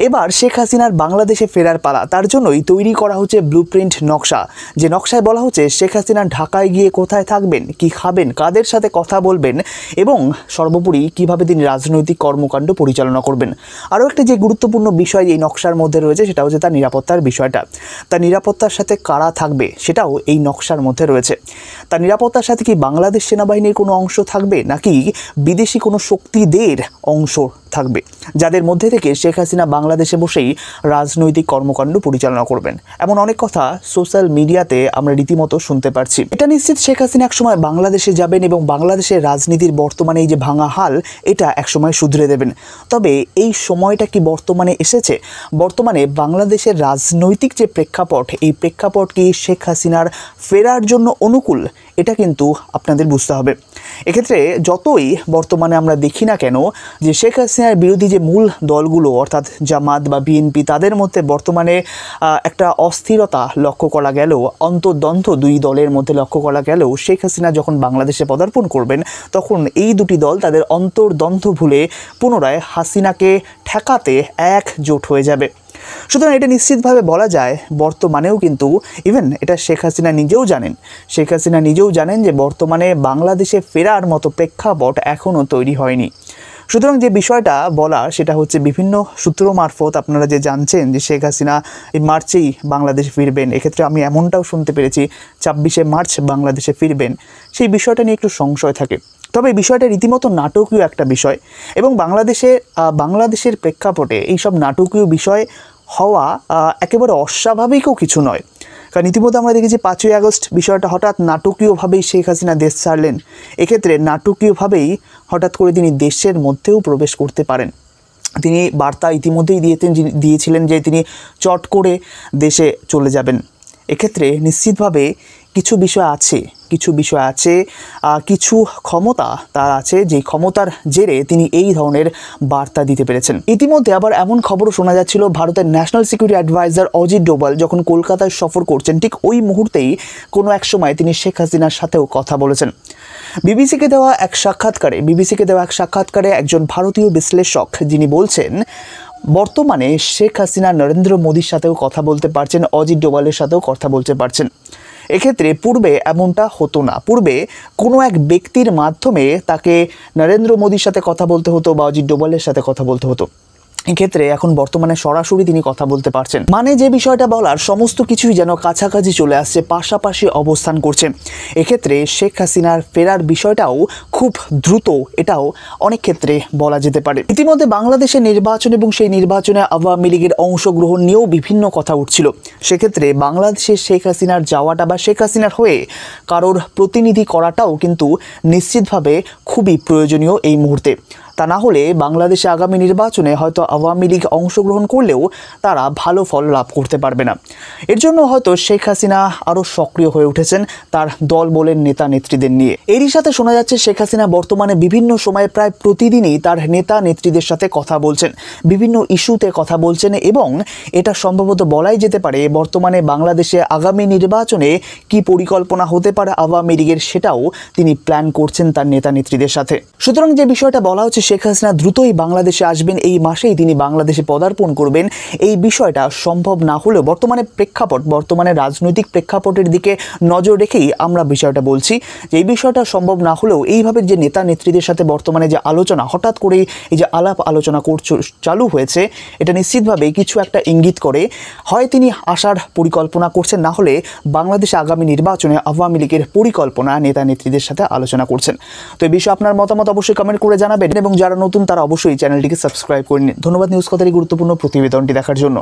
এবার শেখ হাসিনার বাংলাদেশে ফেরার পালা, তার জন্যই তৈরি করা হচ্ছে ব্লুপ্রিন্ট নকশা। যে নকশায় বলা হচ্ছে শেখ হাসিনা ঢাকায় গিয়ে কোথায় থাকবেন, কি খাবেন, কাদের সাথে কথা বলবেন এবং সর্বোপরি কিভাবে তিনি রাজনৈতিক কর্মকাণ্ড পরিচালনা করবেন। আরও একটা যে গুরুত্বপূর্ণ বিষয় এই নকশার মধ্যে রয়েছে সেটা হচ্ছে তার নিরাপত্তার বিষয়টা। তার নিরাপত্তার সাথে কারা থাকবে সেটাও এই নকশার মধ্যে রয়েছে। তার নিরাপত্তার সাথে কি বাংলাদেশ সেনাবাহিনীর কোনো অংশ থাকবে নাকি বিদেশি কোনো শক্তিদের অংশ থাকবে, যাদের মধ্যে থেকে শেখ হাসিনা বাংলাদেশে বসেই রাজনৈতিক কর্মকাণ্ড পরিচালনা করবেন। এমন অনেক কথা সোশ্যাল মিডিয়াতে আমরা রীতিমতো শুনতে পারছি। এটা নিশ্চিত শেখ হাসিনা একসময় বাংলাদেশে যাবেন এবং বাংলাদেশের রাজনীতির বর্তমানে এই যে ভাঙা হাল এটা একসময় শুধরে দেবেন। তবে এই সময়টা কি বর্তমানে এসেছে? বর্তমানে বাংলাদেশের রাজনৈতিক যে প্রেক্ষাপট, এই প্রেক্ষাপট কি শেখ হাসিনার ফেরার জন্য অনুকূল? এটা কিন্তু আপনাদের বুঝতে হবে। এক্ষেত্রে যতই বর্তমানে আমরা দেখি না কেন যে শেখ হাসিনার বিরোধী যে মূল দলগুলো অর্থাৎ জামাত বা বিএনপি, তাদের মধ্যে বর্তমানে একটা অস্থিরতা লক্ষ্য করা গেলেও, অন্তর্দ্বন্দ্ব দুই দলের মধ্যে লক্ষ্য করা গেলেও, শেখ হাসিনা যখন বাংলাদেশে পদার্পণ করবেন তখন এই দুটি দল তাদের অন্তর্দ্বন্দ্ব ভুলে পুনরায় হাসিনাকে ঠেকাতে একজোট হয়ে যাবে। সুতরাং এটা নিশ্চিতভাবে বলা যায় বর্তমানেও কিন্তু ইভেন এটা শেখ হাসিনা নিজেও জানেন যে বর্তমানে বাংলাদেশে ফেরার মতো প্রেক্ষাপট এখনও তৈরি হয়নি। সুতরাং যে বিষয়টা বলা সেটা হচ্ছে বিভিন্ন সূত্র মারফত আপনারা যে জানছেন যে শেখ হাসিনা এই মার্চেই বাংলাদেশে ফিরবেন। এক্ষেত্রে আমি এমনটাও শুনতে পেরেছি 26শে মার্চ বাংলাদেশে ফিরবেন। সেই বিষয়টা নিয়ে একটু সংশয় থাকে। তবে এই বিষয়টা রীতিমতো নাটকীয় একটা বিষয় এবং বাংলাদেশের প্রেক্ষাপটে এইসব নাটকীয় বিষয় হওয়া একেবারে অস্বাভাবিকও কিছু নয়। কারণ ইতিমধ্যে আমরা দেখেছি 5ই আগস্ট বিষয়টা হঠাৎ নাটকীয়ভাবেই শেখ হাসিনা দেশ ছাড়লেন। এক্ষেত্রে নাটকীয়ভাবেই হঠাৎ করে তিনি দেশের মধ্যেও প্রবেশ করতে পারেন। তিনি বার্তা ইতিমধ্যেই দিয়েছিলেন যে তিনি চট করে দেশে চলে যাবেন। এক্ষেত্রে নিশ্চিতভাবে কিছু বিষয় আছে, কিছু ক্ষমতা তার আছে, যে ক্ষমতার জেরে তিনি এই ধরনের বার্তা দিতে পেরেছেন। ইতিমধ্যে আবার এমন খবরও শোনা যাচ্ছিল ভারতের national security advisor Ajit Doval যখন কলকাতায় সফর করছেন ঠিক ওই মুহূর্তেই কোনো এক সময় তিনি শেখ হাসিনার সাথেও কথা বলেছেন। বিবিসিকে দেওয়া এক সাক্ষাৎকারে একজন ভারতীয় বিশ্লেষক যিনি বলছেন বর্তমানে শেখ হাসিনা নরেন্দ্র মোদীর সাথেও কথা বলতে পারছেন, অজিত ডোভালের সাথেও কথা বলতে পারছেন। এক্ষেত্রে পূর্বে এমনটা হতো না। পূর্বে কোনো এক ব্যক্তির মাধ্যমে তাকে নরেন্দ্র মোদীর সাথে কথা বলতে হতো বা অজিত ডোভালের সাথে কথা বলতে হতো। এক্ষেত্রে এখন বর্তমানে সরাসরি তিনি কথা বলতে পারছেন। মানে যে বিষয়টা বলার সমস্ত কিছুই যেন কাছাকাছি চলে আসছে, পাশাপাশি অবস্থান করছে। এক্ষেত্রে শেখ হাসিনার ফেরার বিষয়টাও খুব দ্রুত, এটাও অনেক ক্ষেত্রে বলা যেতে পারে। ইতিমধ্যে বাংলাদেশের নির্বাচন এবং সেই নির্বাচনে আওয়ামী লীগের অংশগ্রহণ নিয়েও বিভিন্ন কথা উঠছিল। সেক্ষেত্রে বাংলাদেশে শেখ হাসিনার যাওয়াটা বা শেখ হাসিনার হয়ে কারোর প্রতিনিধি করাটাও কিন্তু নিশ্চিতভাবে খুবই প্রয়োজনীয় এই মুহূর্তে। তা না হলে বাংলাদেশে আগামী নির্বাচনে হয়তো আওয়ামী লীগ অংশগ্রহণ করলেও তারা ভালো ফল লাভ করতে পারবে না। এর জন্য হয়তো শেখ হাসিনা আরও সক্রিয় হয়ে উঠেছেন তার দল বলেন নেতা নেত্রীদের নিয়ে। এরই সাথে শোনা যাচ্ছে শেখ হাসিনা বর্তমানে বিভিন্ন সময়ে প্রায় প্রতিদিনই তার নেতা নেত্রীদের সাথে কথা বলছেন, বিভিন্ন ইস্যুতে কথা বলছেন এবং এটা সম্ভবত বলাই যেতে পারে বর্তমানে বাংলাদেশে আগামী নির্বাচনে কি পরিকল্পনা হতে পারে আওয়ামী লীগের সেটাও তিনি প্ল্যান করছেন তার নেতা নেত্রীদের সাথে। সুতরাং যে বিষয়টা বলা হচ্ছে শেখ হাসিনা দ্রুতই বাংলাদেশে আসবেন, এই মাসেই তিনি বাংলাদেশে পদার্পণ করবেন, এই বিষয়টা সম্ভব না হলেও বর্তমানে রাজনৈতিক প্রেক্ষাপটের দিকে নজর রেখেই আমরা বিষয়টা বলছি যে এই বিষয়টা সম্ভব না হলেও এইভাবে যে নেতা নেত্রীদের সাথে বর্তমানে যে আলোচনা, হঠাৎ করেই এই যে আলাপ আলোচনা চালু হয়েছে, এটা নিশ্চিতভাবে কিছু একটা ইঙ্গিত করে হয় তিনি আসার পরিকল্পনা করছেন, না হলে বাংলাদেশে আগামী নির্বাচনে আওয়ামী লীগের পরিকল্পনা নেতা নেত্রীদের সাথে আলোচনা করছেন। তো এই বিষয়ে আপনার মতামত অবশ্যই কমেন্ট করে জানাবেন এবং যারা নতুন তারা অবশ্যই চ্যানেলটিকে সাবস্ক্রাইব করে নিন। ধন্যবাদ নিউজ কথার এই গুরুত্বপূর্ণ প্রতিবেদনটি দেখার জন্য।